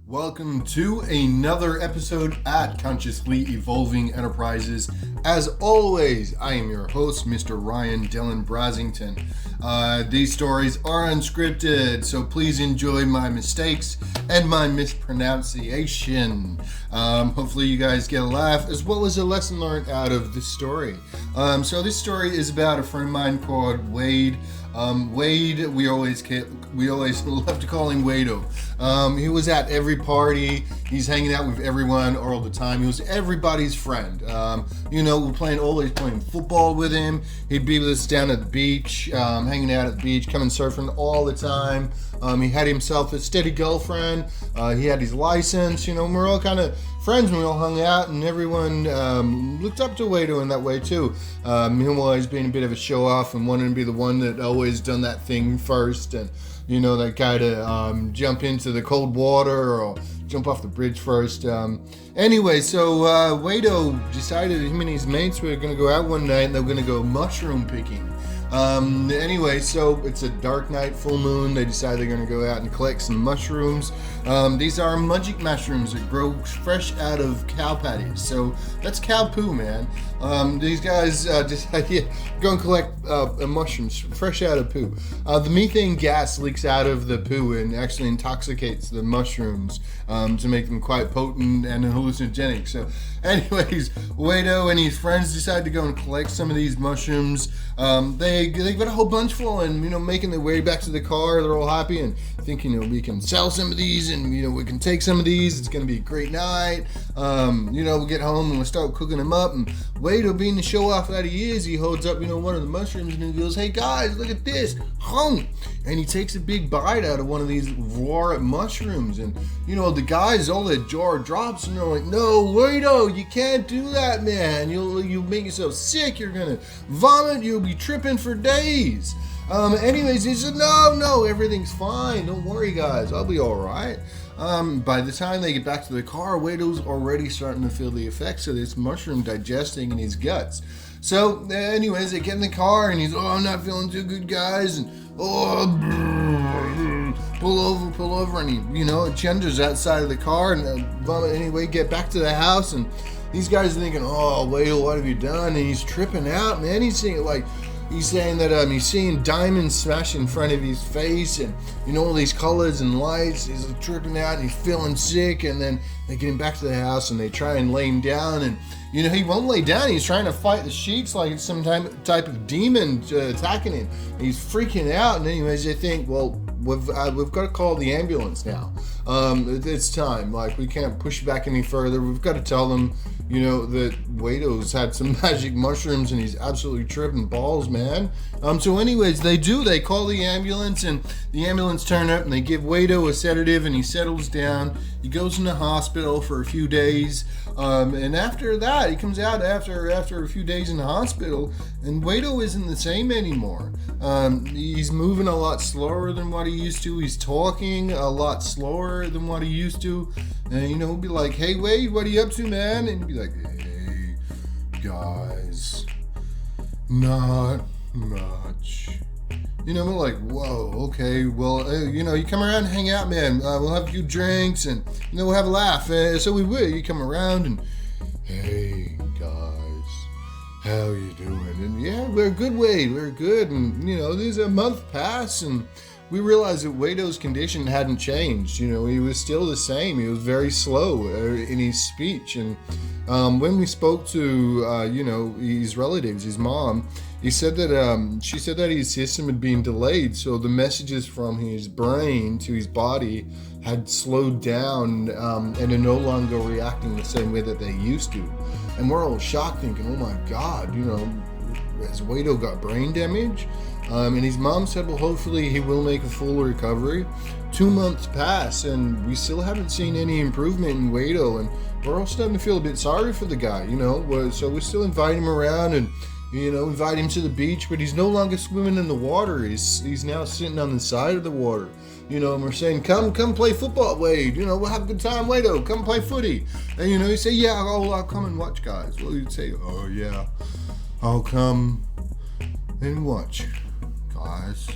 Welcome to another episode at Consciously Evolving Enterprises. As always, I am your host, Mr. Ryan Dillon Brasington. These stories are unscripted, so please enjoy my mistakes and my mispronunciation. Hopefully you guys get a laugh as well as a lesson learned out of this story. So this story is about a friend of mine called Wade. Wade, we always love to call him Wado. He was at every party. He's hanging out with everyone all the time. He was everybody's friend. We're always playing football with him. He'd be with us down at the beach, hanging out at the beach, coming surfing all the time. He had himself a steady girlfriend. He had his license. We're all kind of friends, and we all hung out, and everyone looked up to Wado in that way too. Him always being a bit of a show off and wanting to be the one that always done that thing first, and that guy to jump into the cold water or jump off the bridge first. Anyway, so Wado decided him and his mates were going to go out one night and they were going to go mushroom picking. Anyway, so it's a dark night, full moon. They decide they're going to go out and collect some mushrooms. These are magic mushrooms that grow fresh out of cow patties. So that's cow poo, man. These guys decide go and collect mushrooms fresh out of poo. The methane gas leaks out of the poo and actually intoxicates the mushrooms to make them quite potent and hallucinogenic. So anyways, Wado and his friends decide to go and collect some of these mushrooms. They got a whole bunch full and, making their way back to the car. They're all happy and thinking, we can sell some of these and, we can take some of these. It's going to be a great night. We'll get home and we'll start cooking them up. And Wado, being the show off that he is, he holds up, one of the mushrooms and he goes, "Hey guys, look at this." And he takes a big bite out of one of these raw mushrooms. And, the guys, all their jaw drops and they're like, "No, Wado, you can't do that, man. You'll make yourself sick. You're going to vomit. You'll be tripping for days." Anyways, he said, no, everything's fine. Don't worry, guys. I'll be all right. By the time they get back to the car, Wado's already starting to feel the effects of this mushroom digesting in his guts. So, anyways, they get in the car and he's, "I'm not feeling too good, guys." And, pull over. And he, genders outside of the car and vomit anyway, get back to the house. And these guys are thinking, "Oh, Wado, what have you done?" And he's tripping out, man. He's saying that he's seeing diamonds smash in front of his face and, all these colors and lights. He's tripping out and he's feeling sick. And then they get him back to the house and they try and lay him down. And, he won't lay down. He's trying to fight the sheets like it's some type of demon attacking him. He's freaking out. And anyways, they think, well, we've got to call the ambulance now. It's time. We can't push back any further. We've got to tell them, that Wado's had some magic mushrooms and he's absolutely tripping balls, man. So anyways, they call the ambulance and the ambulance turn up and they give Wado a sedative and he settles down. He goes in the hospital for a few days. And after that, he comes out after a few days in the hospital and Wado isn't the same anymore. He's moving a lot slower than what he used to. He's talking a lot slower than what he used to. And, he'll be like, "Hey, Wade, what are you up to, man?" And he'll be like, "Hey, guys, not much." We're like, "Whoa, okay, well, you come around and hang out, man. We'll have a few drinks and, we'll have a laugh." So we will. You come around and, "Hey, guys, how you doing?" And yeah, we're good, Wade. We're good. And, there's a month pass and we realized that Wado's condition hadn't changed. He was still the same. He was very slow in his speech. And when we spoke to, his relatives, his mom, she said that his system had been delayed. So the messages from his brain to his body had slowed down and are no longer reacting the same way that they used to. And we're all shocked thinking, "Oh my God, has Wado got brain damage?" And his mom said, "Well, hopefully he will make a full recovery." 2 months pass and we still haven't seen any improvement in Wado, and we're all starting to feel a bit sorry for the guy, So we still invite him around and, invite him to the beach, but he's no longer swimming in the water. He's now sitting on the side of the water, and we're saying, come play football, Wade. We'll have a good time, Wado. Come play footy. And, you say, "Yeah, I'll come and watch, guys." Well, you'd say, "Oh, yeah, I'll come and watch, us.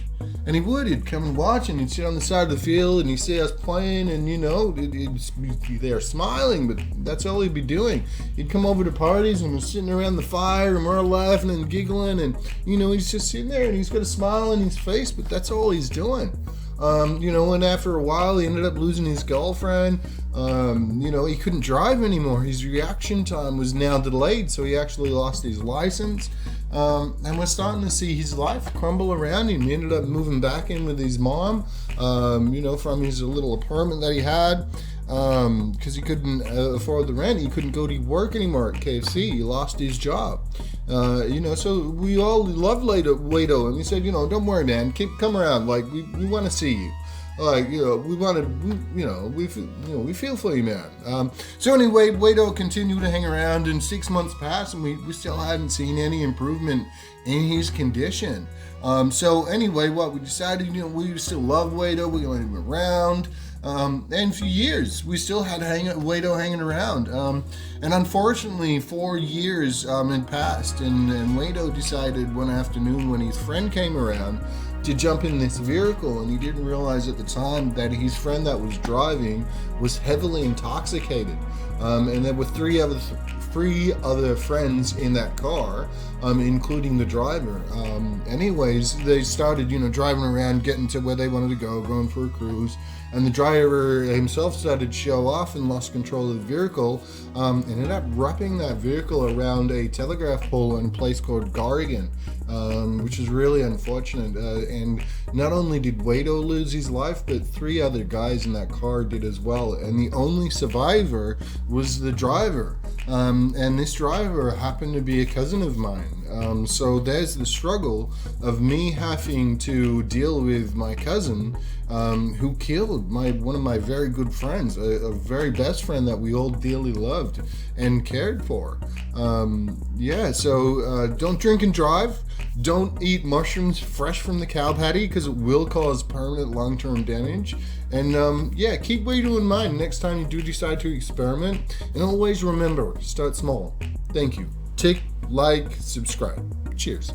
And he would. He'd come and watch, and he'd sit on the side of the field, and he'd see us playing, and, they're smiling, but that's all he'd be doing. He'd come over to parties, and we're sitting around the fire, and we're all laughing and giggling, and, he's just sitting there, and he's got a smile on his face, but that's all he's doing. And after a while, he ended up losing his girlfriend. He couldn't drive anymore. His reaction time was now delayed, so he actually lost his license. And we're starting to see his life crumble around him. He ended up moving back in with his mom, from his little apartment that he had, because he couldn't afford the rent. He couldn't go to work anymore at KFC. He lost his job. So we all love Wado, and we said, don't worry, man, come around. Like, we want to see you. Like, we feel for you, man. So anyway, Wado continued to hang around, and 6 months passed, and we still hadn't seen any improvement in his condition. So anyway, what we decided, we still love Wado. We're going to him around. And for years, we still had Wado hanging around. And unfortunately, 4 years had passed, and Wado decided one afternoon when his friend came around to jump in this vehicle, and he didn't realize at the time that his friend that was driving was heavily intoxicated. And there were three other friends in that car, including the driver. Anyways, they started, driving around, getting to where they wanted to go, going for a cruise. And the driver himself started to show off and lost control of the vehicle, and ended up wrapping that vehicle around a telegraph pole in a place called Gorrigan, which is really unfortunate. And not only did Wado lose his life, but 3 other guys in that car did as well. And the only survivor was the driver. And this driver happened to be a cousin of mine. So there's the struggle of me having to deal with my cousin, who killed one of my very good friends, a very best friend that we all dearly loved and cared for. So don't drink and drive. Don't eat mushrooms fresh from the cow patty, because it will cause permanent long-term damage. And keep Wado in mind next time you do decide to experiment. And always remember, start small. Thank you. Tick, like, subscribe. Cheers.